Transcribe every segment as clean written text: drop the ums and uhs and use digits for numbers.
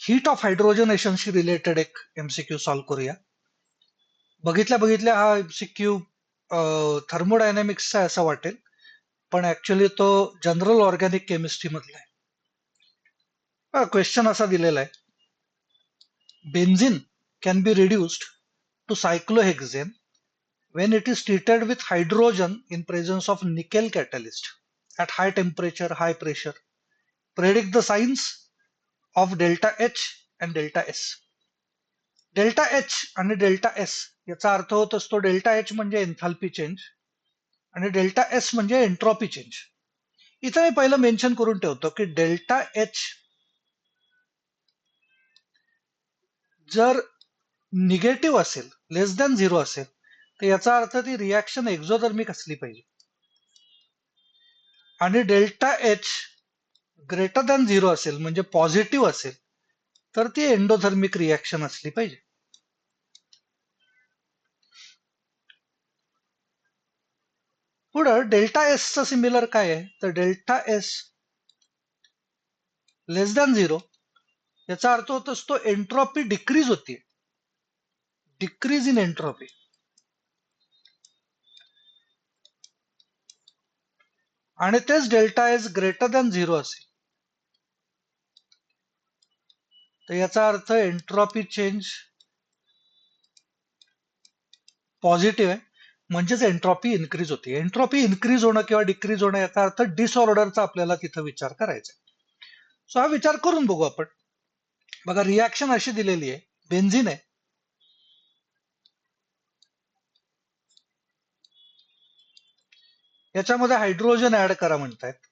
Heat of हायड्रोजनेशनशी related एक MCQ solve करूया. बघितल्या हा एमसीक्यू थर्मोडायनॅमिक्सचा असं वाटेल, पण ऍक्च्युली तो जनरल ऑर्गॅनिक केमिस्ट्री मधला आहे. क्वेश्चन असा दिलेला आहे, benzene can be reduced to cyclohexane when it is treated with hydrogen in presence of nickel catalyst at high temperature, high pressure. Predict the signs of delta H and delta S. Delta H आणि delta S याचा अर्थ होत असतो, delta H म्हणजे enthalpy change आणि delta S म्हणजे entropy change. इथं मी पहिलं मेन्शन करून ठेवतो की डेल्टा एच जर निगेटिव्ह असेल, लेस दॅन 0 असेल, तर याचा अर्थ ती रिॲक्शन एक्झोथर्मिक असली पाहिजे. आणि डेल्टा एच ग्रेटर दॅन 0 असेल म्हणजे पॉझिटिव्ह असेल, तर ती एंडोथर्मिक रिॲक्शन असली पाहिजे. पुढं डेल्टा एस चं सिमिलर काय आहे, तर डेल्टा एस लेस दॅन 0 याचा अर्थ होत असतो एंट्रॉपी डिक्रीज होती, डिक्रीज इन एंट्रॉपी. आणि तेच डेल्टा एस ग्रेटर दॅन 0 असेल तर याचा अर्थ एंट्रॉपी चेंज पॉझिटिव्ह आहे, म्हणजेच एंट्रॉपी इन्क्रीज होते. एंट्रॉपी इन्क्रीज होणं किंवा डिक्रीज होणं याचा अर्थ डिसऑर्डरचा आपल्याला तिथं विचार करायचा. सो हा विचार करून बघू आपण. बघा, रिॲक्शन अशी दिलेली आहे, बेन्झीन आहे, याच्यामध्ये हायड्रोजन ऍड करा म्हणतायत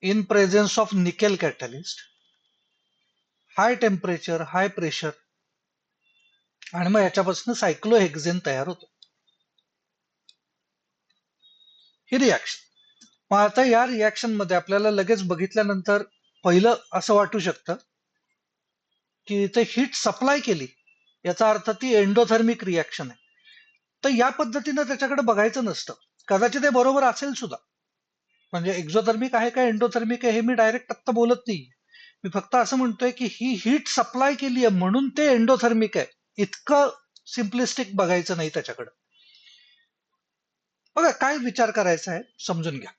in presence of nickel catalyst, high temperature, high pressure, आणि मग याच्यापासून सायक्लोहेक्झेन तयार होतो. ही रिॲक्शन. मग आता या रिॲक्शन मध्ये आपल्याला लगेच बघितल्यानंतर पहिलं असं वाटू शकतं की इथे हीट सप्लाय केली, याचा अर्थ ती एंडोथर्मिक रिॲक्शन आहे. तर या पद्धतीनं त्याच्याकडे बघायचं नसतं. कदाचित ते बरोबर असेल सुद्धा, म्हणजे एक्झोथर्मिक आहे का एंडोथर्मिक आहे हे मी डायरेक्ट आत्ता बोलत नाही. मी फक्त असं म्हणतोय की ही हीट सप्लाय केली आहे म्हणून ते एंडोथर्मिक आहे, इतकं सिम्पलिस्टिक बघायचं नाही त्याच्याकडे. बघा, काय विचार करायचा आहे समजून घ्या.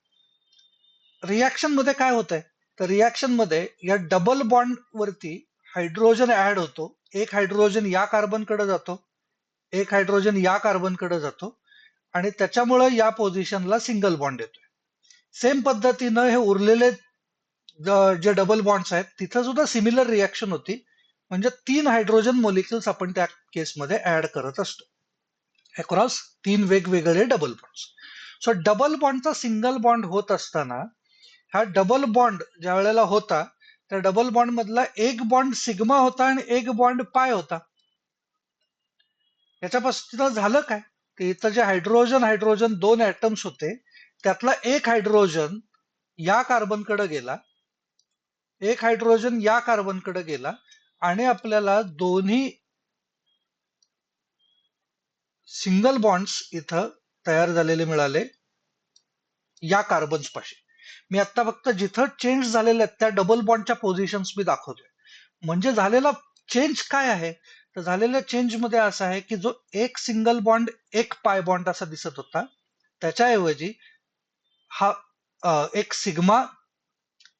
रिॲक्शन मध्ये काय होत आहे, तर रिॲक्शन मध्ये या डबल बॉन्ड वरती हायड्रोजन ऍड होतो. एक हायड्रोजन या कार्बनकडे जातो, एक हायड्रोजन या कार्बनकडे जातो, आणि त्याच्यामुळे या पोझिशनला सिंगल बॉन्ड येतोय. सेम पद्धतीनं हे उरलेले जे डबल बॉन्ड्स आहेत तिथं सुद्धा सिमिलर रिॲक्शन होती, म्हणजे 3 हायड्रोजन मॉलिक्युल्स आपण त्या केसमध्ये ऍड करत असतो अक्रॉस 3 वेगवेगळे डबल बॉन्ड्स. सो डबल बॉन्डचा सिंगल बॉन्ड होत असताना हा डबल बॉन्ड ज्या वेळेला होता, त्या डबल बॉन्ड मधला एक बॉन्ड सिग्मा होता आणि एक बॉन्ड पाय होता. याच्यापासून झालं काय, की इथं जे हायड्रोजन हायड्रोजन 2 ऍटम्स होते, त्यातला एक हायड्रोजन या कार्बनकडे गेला, एक हायड्रोजन या कार्बनकडे गेला, आणि आपल्याला दोन्ही सिंगल बॉन्ड्स इथं तयार झालेले मिळाले या कार्बन्स पाशी. मी आता फक्त जिथं चेंज झालेले आहेत त्या डबल बॉन्डच्या पोझिशन्स मी दाखवतोय. म्हणजे झालेला चेंज काय आहे, तर झालेल्या चेंज मध्ये असं आहे की जो एक सिंगल बॉन्ड एक पाय बॉन्ड असा दिसत होता, त्याच्याऐवजी हा एक सिग्मा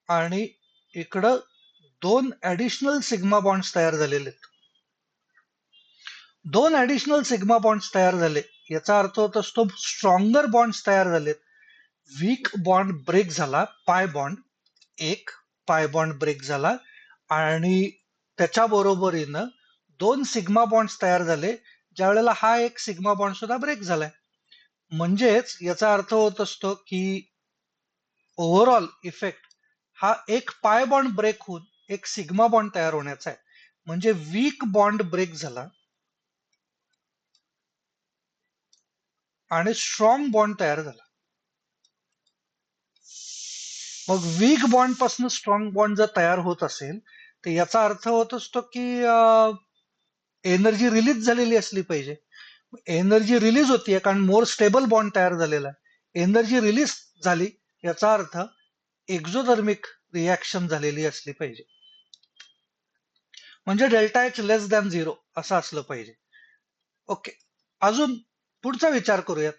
आणि इकडं 2 ऍडिशनल सिग्मा बॉन्ड्स तयार झालेले आहेत. 2 ऍडिशनल सिग्मा बॉन्ड्स तयार झाले याचा अर्थ होत असतो स्ट्रॉंगर बॉन्ड्स तयार झालेत. वीक बॉन्ड ब्रेक झाला, पाय बॉन्ड, एक पाय बॉन्ड ब्रेक झाला, आणि त्याच्या बरोबरीनं 2 सिग्मा बॉन्ड्स तयार झाले, ज्या वेळेला हा एक सिग्मा बॉन्ड सुद्धा ब्रेक झालाय. म्हणजेच याचा अर्थ होत असतो की ओव्हरऑल इफेक्ट हा एक पाय बॉन्ड ब्रेक होऊन एक सिग्मा बॉन्ड तयार होण्याचा आहे. म्हणजे वीक बॉन्ड ब्रेक झाला आणि स्ट्रॉंग बॉन्ड तयार झाला. मग वीक बॉन्ड पासून स्ट्रॉंग बॉन्ड जर तयार होत असेल, तर याचा अर्थ होत असतो की एनर्जी रिलीज झालेली असली पाहिजे. एनर्जी रिलीज होतीये कारण मोर स्टेबल बॉन्ड तयार झालेला आहे. एनर्जी रिलीज झाली याचा अर्थ एक्झोथर्मिक रिॲक्शन झालेली असली पाहिजे. म्हणजे डेल्टा एच लेस दॅन 0 असं असलं पाहिजे. ओके. अजून पुढचा विचार करूयात.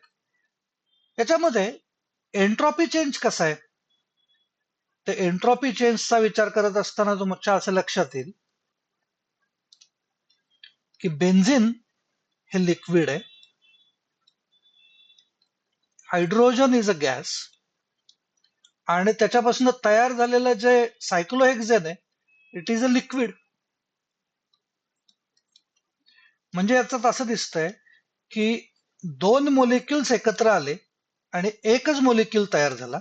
याच्यामध्ये एंट्रॉपी चेंज कसा आहे? तर एंट्रॉपी चेंजचा विचार करत असताना तुमच्या असं लक्षात येईल की बेन्झिन हे लिक्विड आहे, हायड्रोजन इज अ गॅस, आणि त्याच्यापासून तयार झालेलं जे सायक्लोहेक्झेन आहे इट इज अ लिक्विड. म्हणजे याच्यात असं दिसतंय की दोन मोलिक्युल्स एकत्र आले आणि एकच मोलिक्यूल तयार झाला.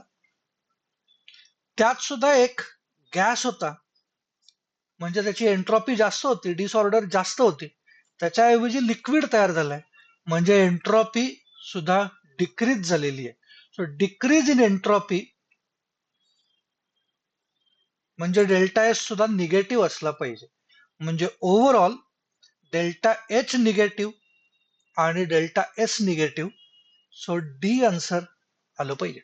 त्यात सुद्धा एक गॅस होता, म्हणजे त्याची एंट्रॉपी जास्त होती, डिसऑर्डर जास्त होती. त्याच्याऐवजी लिक्विड तयार झालाय, म्हणजे एंट्रॉपी सुद्धा डिक्रीज झालेली आहे. सो डिक्रीज इन एंट्रॉपी म्हणजे डेल्टा एच सुद्धा निगेटिव्ह असला पाहिजे. म्हणजे ओव्हरऑल डेल्टा एच निगेटिव्ह आणि delta S negative. So D answer आलं पाहिजे.